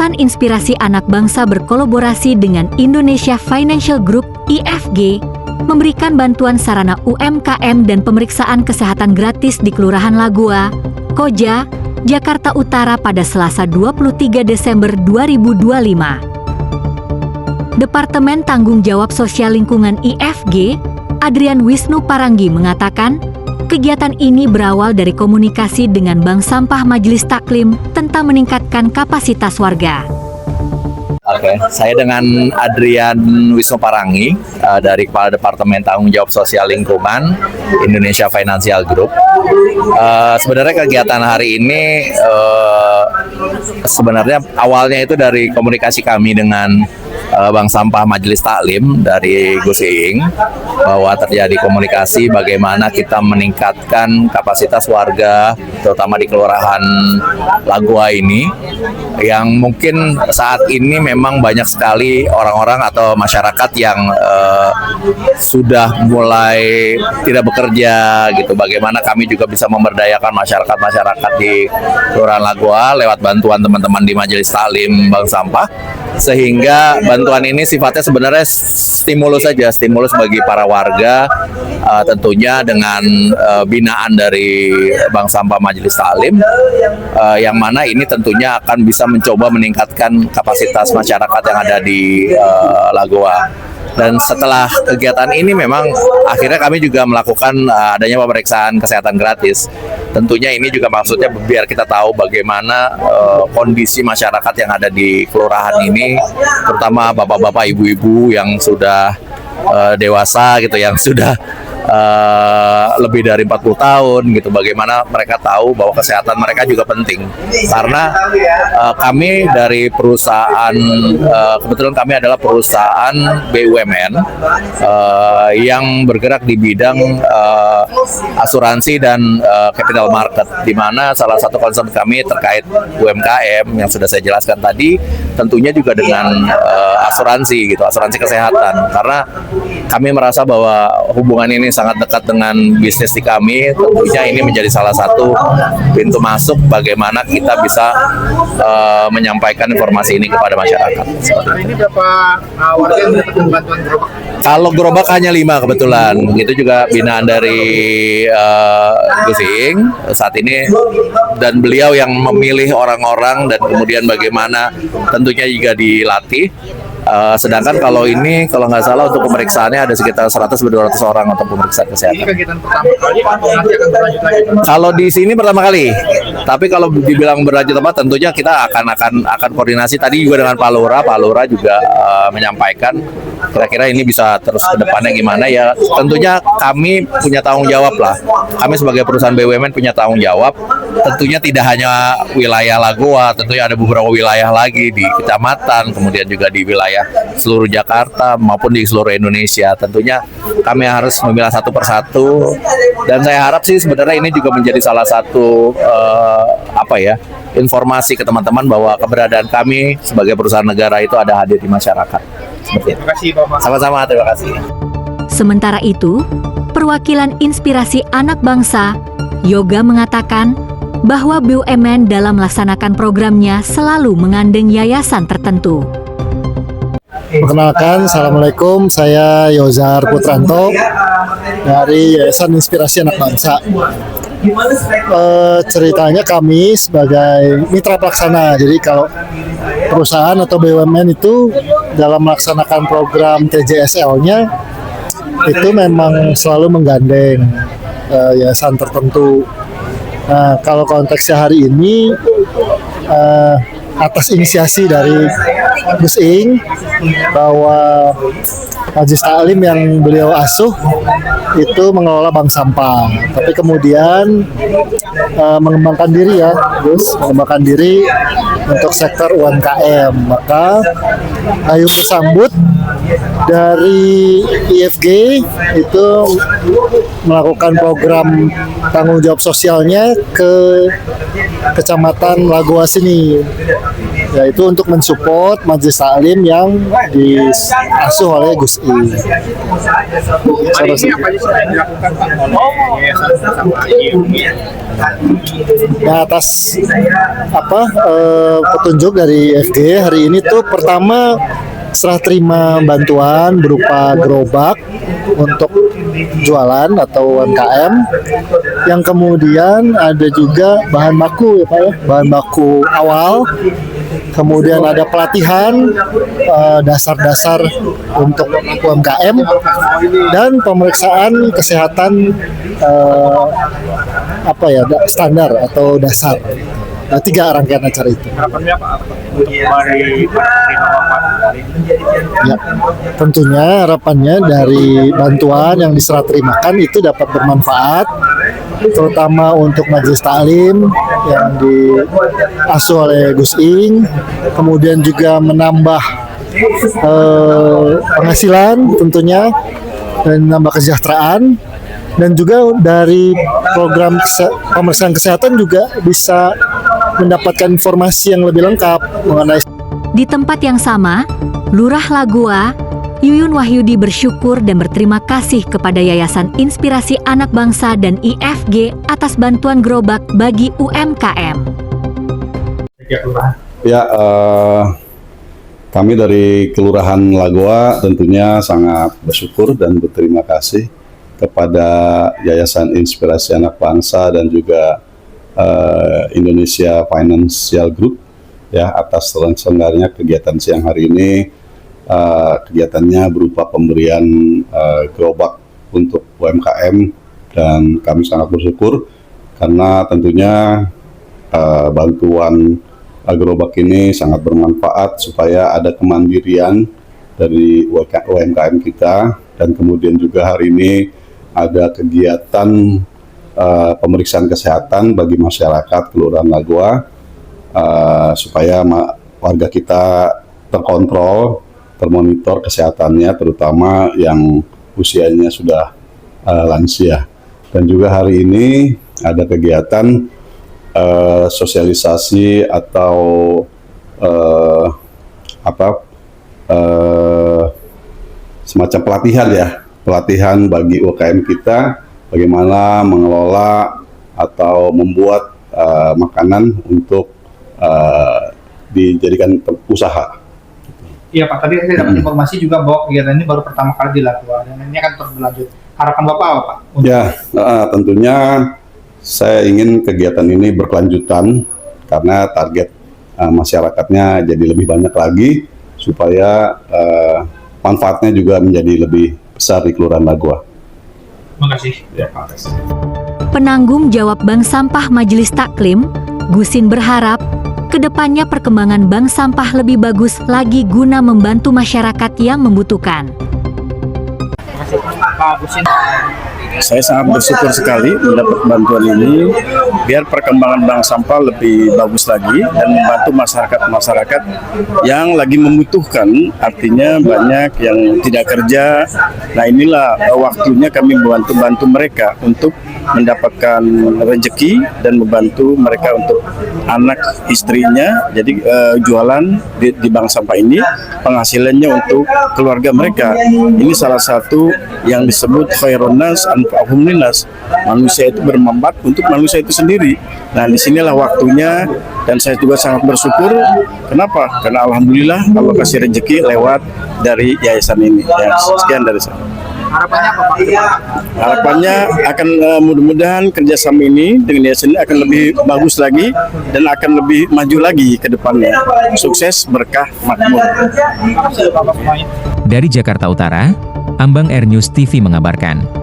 Yayasan Inspirasi Anak Bangsa berkolaborasi dengan Indonesia Financial Group (IFG) memberikan bantuan sarana UMKM dan pemeriksaan kesehatan gratis di Kelurahan Lagoa, Koja, Jakarta Utara pada Selasa 23 Desember 2025. Departemen Tanggung Jawab Sosial Lingkungan IFG, Adrian Wisnu Paranggi mengatakan, kegiatan ini berawal dari komunikasi dengan Bank Sampah Majelis Taklim tentang meningkatkan kapasitas warga. Oke, saya dengan Adrian Wisnu Paranggi dari Kepala Departemen Tanggung Jawab Sosial Lingkungan Indonesia Financial Group. Sebenarnya kegiatan hari ini sebenarnya awalnya itu dari komunikasi kami dengan Bank Sampah Majelis Taklim dari Gus Iing, bahwa terjadi komunikasi bagaimana kita meningkatkan kapasitas warga terutama di Kelurahan Lagoa ini yang mungkin saat ini memang banyak sekali orang-orang atau masyarakat yang sudah mulai tidak bekerja gitu. Bagaimana kami juga bisa memberdayakan masyarakat di Kelurahan Lagoa lewat bantuan teman-teman di Majelis Taklim Bank Sampah, sehingga bantuan ini sifatnya sebenarnya stimulus bagi para warga, tentunya dengan binaan dari Bank Sampah Majelis Taklim, yang mana ini tentunya akan bisa mencoba meningkatkan kapasitas masyarakat yang ada di Lagoa. Dan setelah kegiatan ini memang akhirnya kami juga melakukan adanya pemeriksaan kesehatan gratis. Tentunya ini juga maksudnya biar kita tahu bagaimana kondisi masyarakat yang ada di kelurahan ini, terutama bapak-bapak, ibu-ibu yang sudah dewasa gitu, yang sudah lebih dari 40 tahun gitu, bagaimana mereka tahu bahwa kesehatan mereka juga penting. Karena kami dari perusahaan, kebetulan kami adalah perusahaan BUMN yang bergerak di bidang asuransi dan capital market, di mana salah satu concern kami terkait UMKM yang sudah saya jelaskan tadi, tentunya juga dengan asuransi gitu, asuransi kesehatan. Karena kami merasa bahwa hubungan ini sangat dekat dengan bisnis di kami. Tentunya ini menjadi salah satu pintu masuk bagaimana kita bisa menyampaikan informasi ini kepada masyarakat. Hari ini berapa warga yang mendapatkan bantuan gerobak? Kalau gerobak hanya 5 kebetulan. Itu juga binaan dari Gus Iing saat ini, dan beliau yang memilih orang-orang dan kemudian bagaimana tentunya juga dilatih. Sedangkan kalau ini, kalau nggak salah untuk pemeriksaannya ada sekitar 100-200 orang untuk pemeriksaan kesehatan. Ini kegiatan pertama kali atau nanti akan berlanjut lagi? Kalau di sini pertama kali, tapi kalau dibilang berlanjut apa, tentunya kita akan koordinasi tadi juga dengan Pak Lurah juga menyampaikan kira-kira ini bisa terus ke depannya gimana ya. Tentunya kami punya tanggung jawab lah. Kami sebagai perusahaan BUMN punya tanggung jawab. Tentunya tidak hanya wilayah Lagoa, tentunya ada beberapa wilayah lagi di kecamatan, kemudian juga di wilayah seluruh Jakarta maupun di seluruh Indonesia. Tentunya kami harus memilah satu persatu, dan saya harap sih sebenarnya ini juga menjadi salah satu informasi ke teman-teman bahwa keberadaan kami sebagai perusahaan negara itu ada hadir di masyarakat. Terima kasih Bapak. Sama-sama, terima kasih. Sementara itu, perwakilan Inspirasi Anak Bangsa, Yoga, mengatakan bahwa BUMN dalam melaksanakan programnya selalu mengandeng yayasan tertentu. Perkenalkan, Assalamualaikum, saya Yozar Putranto dari Yayasan Inspirasi Anak Bangsa. Ceritanya kami sebagai mitra pelaksana, jadi kalau perusahaan atau BUMN itu dalam melaksanakan program TJSL-nya itu memang selalu menggandeng yayasan tertentu. Nah, kalau konteksnya hari ini atas inisiasi dari Gus Iing, bahwa Majelis Taklim yang beliau asuh itu mengelola bank sampah, tapi kemudian mengembangkan diri mengembangkan diri untuk sektor UMKM. Maka ayo bersambut dari IFG itu melakukan program tanggung jawab sosialnya ke Kecamatan Lagoa sini. yaitu untuk mensupport majelis taklim yang diasuh oleh Gus I. Hari ini apa aja yang dilakukan Pak oleh Yayasan Sampah IFG? Nah, atas petunjuk dari IFG hari ini tuh pertama serah terima bantuan berupa gerobak untuk jualan atau UMKM, yang kemudian ada juga bahan baku ya Pak ya, bahan baku awal, kemudian ada pelatihan dasar-dasar untuk UMKM dan pemeriksaan kesehatan standar atau dasar. Nah, 3 rangkaian acara itu. Harapannya apa untuk dari penerima manfaat? Ya, tentunya harapannya dari bantuan yang diserah terimakan itu dapat bermanfaat, terutama untuk majelis taklim yang diasuh oleh Gus Ing, kemudian juga menambah penghasilan tentunya dan menambah kesejahteraan, dan juga dari program pemeriksaan kesehatan juga bisa mendapatkan informasi yang lebih lengkap mengenai. Di tempat yang sama, Lurah Lagoa, Yuyun Wahyudi bersyukur dan berterima kasih kepada Yayasan Inspirasi Anak Bangsa dan IFG atas bantuan gerobak bagi UMKM. Ya, kami dari Kelurahan Lagoa tentunya sangat bersyukur dan berterima kasih kepada Yayasan Inspirasi Anak Bangsa dan juga Indonesia Financial Group ya atas terselenggaranya kegiatan siang hari ini. Kegiatannya berupa pemberian gerobak untuk UMKM, dan kami sangat bersyukur karena tentunya bantuan gerobak ini sangat bermanfaat supaya ada kemandirian dari UMKM kita, dan kemudian juga hari ini ada kegiatan pemeriksaan kesehatan bagi masyarakat Kelurahan Lagoa supaya warga kita terkontrol, termonitor kesehatannya, terutama yang usianya sudah lansia. Dan juga hari ini ada kegiatan sosialisasi atau semacam pelatihan bagi UMKM kita bagaimana mengelola atau membuat makanan untuk dijadikan usaha. Iya Pak, tadi saya dapat informasi juga bahwa kegiatan ini baru pertama kali dilakukan dan ini akan terus berlanjut. Harapan Bapak apa Pak? Ya, tentunya saya ingin kegiatan ini berkelanjutan karena target masyarakatnya jadi lebih banyak lagi supaya manfaatnya juga menjadi lebih besar di Kelurahan Lagoa. Terima kasih. Ya, Pak. Penanggung jawab Bank Sampah Majelis Taklim, Gusin berharap kedepannya perkembangan bank sampah lebih bagus lagi guna membantu masyarakat yang membutuhkan. Terima kasih Pak Gusin. Saya sangat bersyukur sekali mendapat bantuan ini biar perkembangan bank sampah lebih bagus lagi dan membantu masyarakat yang lagi membutuhkan, artinya banyak yang tidak kerja. Nah, inilah waktunya kami bantu mereka untuk mendapatkan rezeki dan membantu mereka untuk anak istrinya. Jadi jualan di bank sampah ini penghasilannya untuk keluarga mereka. Ini salah satu yang disebut khairun nas anfa'uhum linnas. Manusia itu bermanfaat untuk manusia itu sendiri. Nah, disinilah waktunya, dan saya juga sangat bersyukur. Kenapa? Karena alhamdulillah Allah kasih rezeki lewat dari yayasan ini. Ya, sekian dari saya. Harapannya apa Pak? Harapannya akan mudah-mudahan kerjasama ini dengan yayasan ini akan lebih bagus lagi dan akan lebih maju lagi ke depannya. Sukses, berkah, makmur. Terima kasih Bapak semuanya. Dari Jakarta Utara, Ambang Air News TV mengabarkan.